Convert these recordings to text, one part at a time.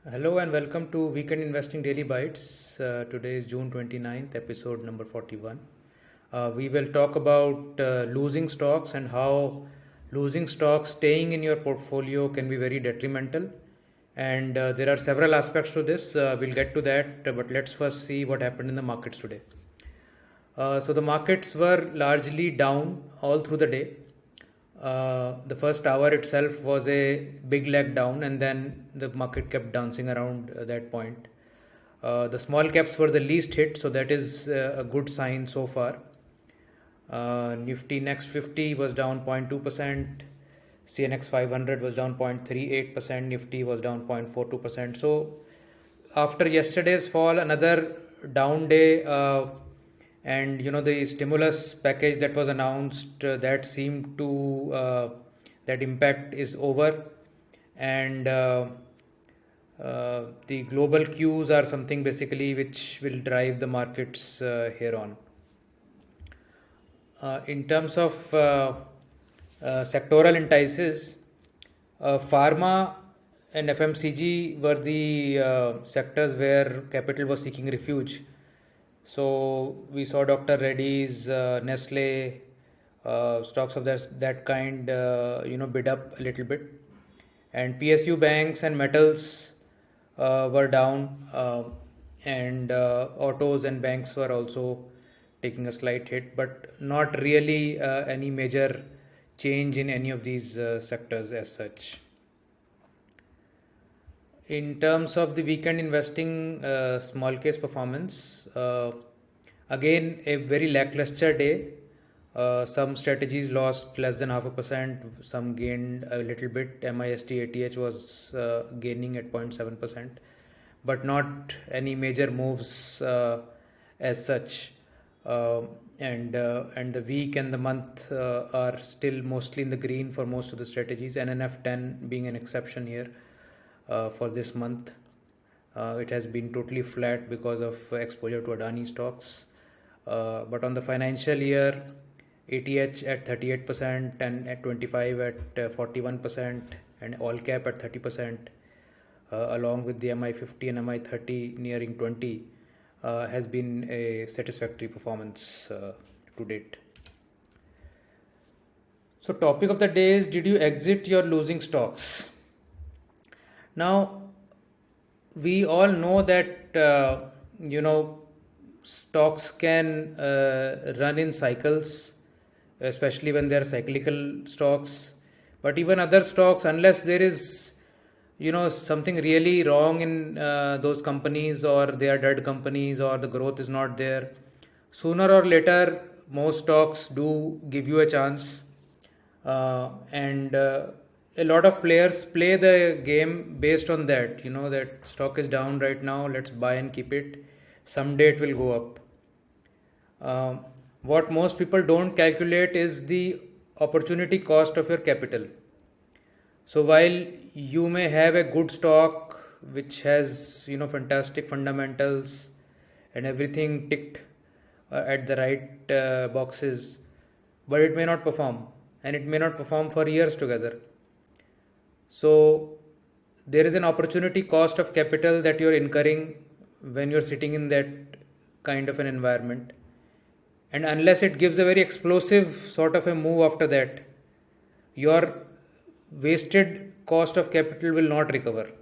Hello and welcome to Weekend Investing Daily Bites. Today is June 29th, episode number 41. We will talk about losing stocks and how losing stocks staying in your portfolio can be very detrimental. And there are several aspects to this. We'll get to that, but let's first see what happened in the markets today. So the markets were largely down all through the day. The first hour itself was a big leg down, and then the market kept dancing around that point. The small caps were the least hit, so that is a good sign so far. Nifty Next 50 was down 0.2%, CNX 500 was down 0.38%, Nifty was down 0.42%. So, after yesterday's fall, another down day, and the stimulus package that was announced that seemed to that impact is over, and the global cues are something basically which will drive the markets here on. In terms of sectoral indices, pharma and FMCG were the sectors where capital was seeking refuge. So we saw Dr. Reddy's, Nestle, stocks of that kind, bid up a little bit, and PSU banks and metals were down, and autos and banks were also taking a slight hit, but not really any major change in any of these sectors as such. In terms of the weekend investing small case performance, again a very lackluster day. Some strategies lost less than 0.5%, some gained a little bit. MIST ATH was gaining at 0.7%, but not any major moves as such. And the week and the month are still mostly in the green for most of the strategies. NNF10 being an exception here for this month. It has been totally flat because of exposure to Adani stocks. But on the financial year, ATH at 38% and at 25 at 41% and all cap at 30%, along with the MI50 and MI30 nearing 20, has been a satisfactory performance to date. So topic of the day is, did you exit your losing stocks? Now, we all know that stocks can run in cycles, especially when they are cyclical stocks. But even other stocks, unless there is something really wrong in those companies, or they are dead companies, or the growth is not there, sooner or later most stocks do give you a chance, and a lot of players play the game based on that. That stock is down right now, let's buy and keep it, someday it will go up. What most people don't calculate is the opportunity cost of your capital. So while you may have a good stock which has fantastic fundamentals and everything ticked at the right boxes, but it may not perform, and it may not perform for years together. So there is an opportunity cost of capital that you're incurring when you're sitting in that kind of an environment. And unless it gives a very explosive sort of a move after that, your wasted cost of capital will not recover.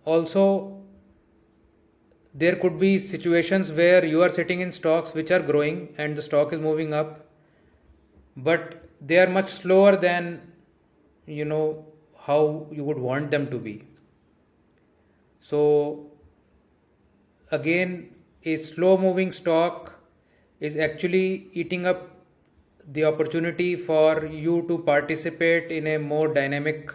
Also, there could be situations where you are sitting in stocks which are growing and the stock is moving up, but they are much slower than how you would want them to be. So again, a slow moving stock is actually eating up the opportunity for you to participate in a more dynamic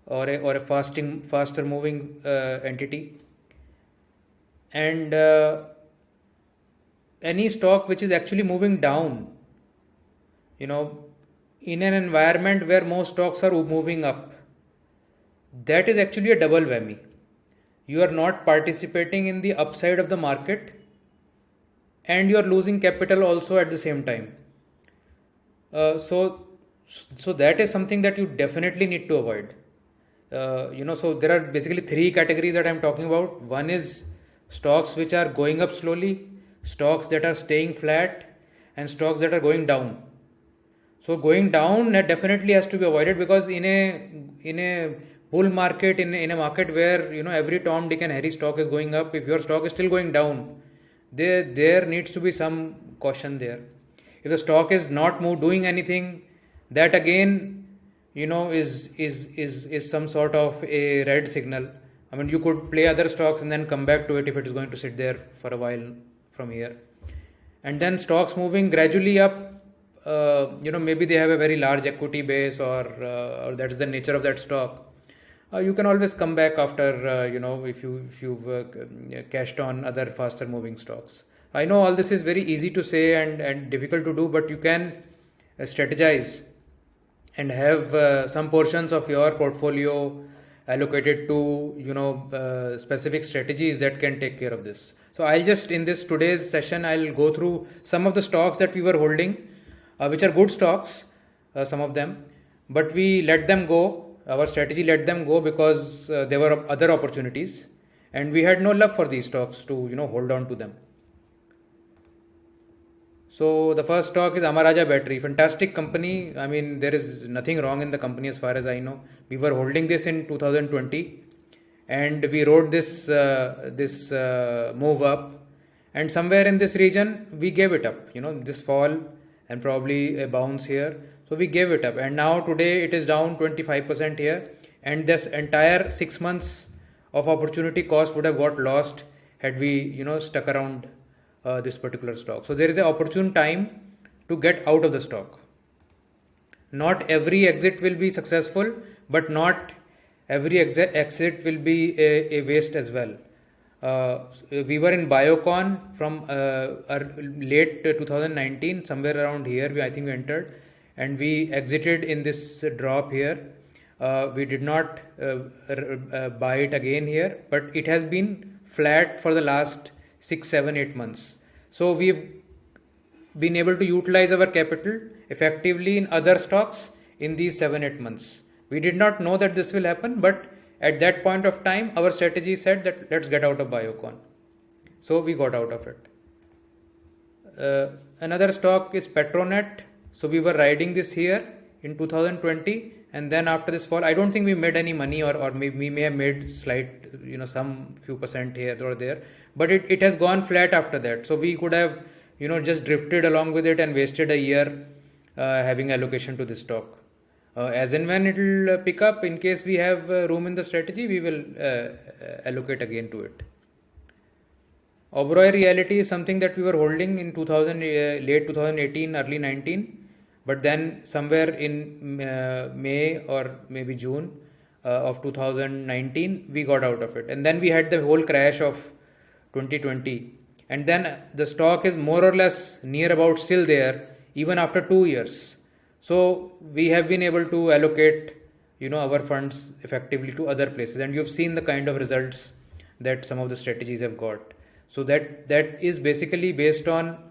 or a faster moving entity. And any stock which is actually moving down, in an environment where most stocks are moving up, that is actually a double whammy. You are not participating in the upside of the market, and you are losing capital also at the same time. So that is something that you definitely need to avoid. So there are basically three categories that I'm talking about. One is stocks which are going up slowly, stocks that are staying flat, and stocks that are going down. So going down that definitely has to be avoided, because in a bull market, in a market where every Tom, Dick, and Harry stock is going up, if your stock is still going down, there needs to be some caution there. If the stock is not doing anything, that again is some sort of a red signal. I mean, you could play other stocks and then come back to it if it is going to sit there for a while from here. And then stocks moving gradually up, maybe they have a very large equity base, or that is the nature of that stock. You can always come back after, if you've cashed on other faster moving stocks. I know all this is very easy to say and difficult to do, but you can strategize and have some portions of your portfolio allocated to specific strategies that can take care of this. So I'll just, in this today's session, I'll go through some of the stocks that we were holding, which are good stocks, some of them, but we let them go. Our strategy let them go because there were other opportunities, and we had no love for these stocks to hold on to them. So the first stock is Amara Raja Battery, fantastic company. I mean, there is nothing wrong in the company as far as I know. We were holding this in 2020, and we rode this move up, and somewhere in this region we gave it up. This fall and probably a bounce here. So we gave it up, and now today it is down 25% here, and this entire 6 months of opportunity cost would have got lost had we stuck around this particular stock. So there is an opportune time to get out of the stock. Not every exit will be successful, but not every exit will be a waste as well. We were in Biocon from late 2019, somewhere around here. I think we entered, and we exited in this drop here. We did not buy it again here, but it has been flat for the last 6, 7, 8 months. So we've been able to utilize our capital effectively in other stocks in these 7, 8 months. We did not know that this will happen, but at that point of time, our strategy said that let's get out of Biocon. So we got out of it. Another stock is Petronet. So we were riding this here in 2020, and then after this fall, I don't think we made any money, or we may have made slight, some few percent here or there, but it has gone flat after that. So we could have, just drifted along with it and wasted a year having allocation to this stock. As and when it will pick up, in case we have room in the strategy, we will allocate again to it. Oberoi Realty is something that we were holding in late 2018, early 19, but then somewhere in May or maybe June of 2019, we got out of it. And then we had the whole crash of 2020. And then the stock is more or less near about still there, even after 2 years. So we have been able to allocate, our funds effectively to other places, and you've seen the kind of results that some of the strategies have got. So that is basically based on,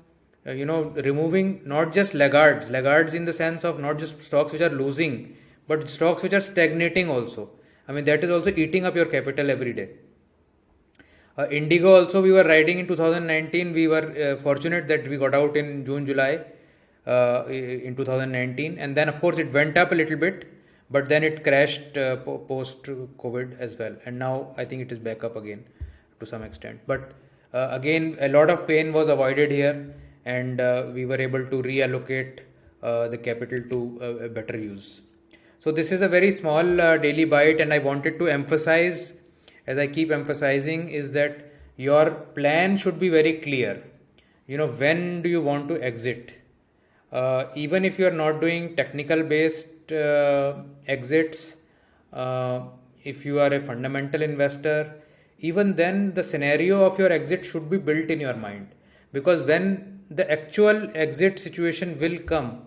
removing not just laggards in the sense of not just stocks which are losing, but stocks which are stagnating also. I mean, that is also eating up your capital every day. Indigo also we were riding in 2019. We were fortunate that we got out in June, July in 2019, and then of course it went up a little bit, but then it crashed post COVID as well, and now I think it is back up again to some extent. But again, a lot of pain was avoided here, and we were able to reallocate the capital to a better use. So this is a very small daily bite, and I wanted to emphasize, as I keep emphasizing, is that your plan should be very clear. When do you want to exit? Even if you are not doing technical based exits, if you are a fundamental investor, even then the scenario of your exit should be built in your mind, because when the actual exit situation will come,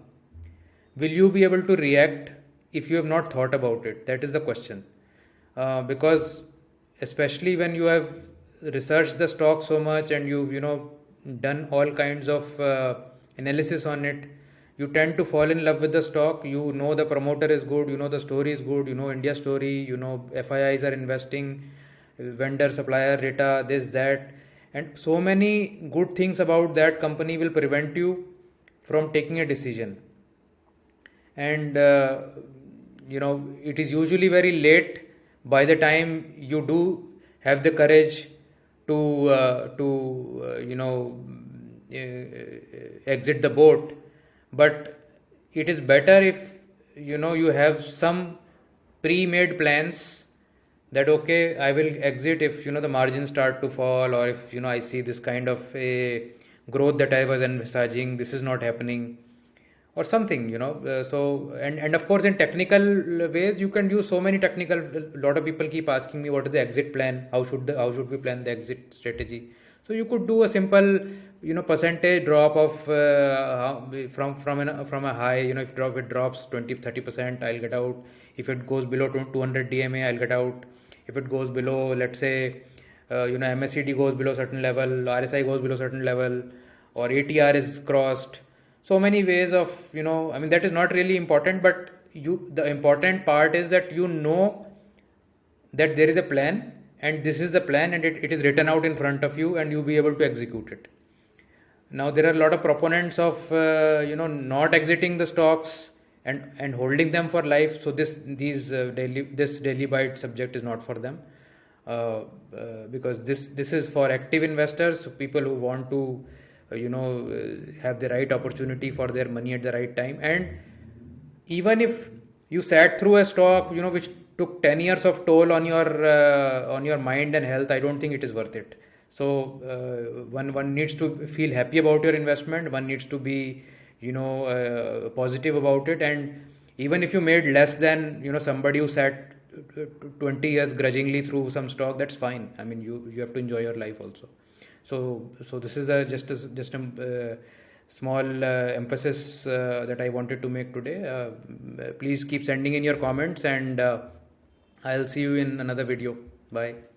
will you be able to react if you have not thought about it? That is the question. Because especially when you have researched the stock so much and you've done all kinds of analysis on it, you tend to fall in love with the stock. You know the promoter is good, you know the story is good, you know India story, you know FIIs are investing, vendor, supplier, data, this, that, and so many good things about that company will prevent you from taking a decision. And it is usually very late by the time you do have the courage to exit the boat. But it is better if you have some pre-made plans, that okay, I will exit if the margins start to fall, or if I see this kind of a growth that I was envisaging, this is not happening, or something. And of course, in technical ways, you can use so many technical. A lot of people keep asking me, what is the exit plan, how should we plan the exit strategy. So you could do a simple percentage drop of from a high. If it drops 20-30%, I'll get out. If it goes below 200 DMA, I'll get out. If it goes below, let's say, MACD goes below certain level, RSI goes below certain level, or ATR is crossed. So many ways of, that is not really important, but the important part is that that there is a plan, and this is the plan, and it is written out in front of you, and you'll be able to execute it. Now there are a lot of proponents of not exiting the stocks and holding them for life. So this daily bite subject is not for them, because this is for active investors, people who want to have the right opportunity for their money at the right time. And even if you sat through a stock which took 10 years of toll on your mind and health, I don't think it is worth it. So one needs to feel happy about your investment. One needs to be positive about it. And even if you made less than somebody who sat 20 years grudgingly through some stock, that's fine. I mean, you have to enjoy your life also. So this is just a small emphasis that I wanted to make today. Please keep sending in your comments, and I'll see you in another video. Bye.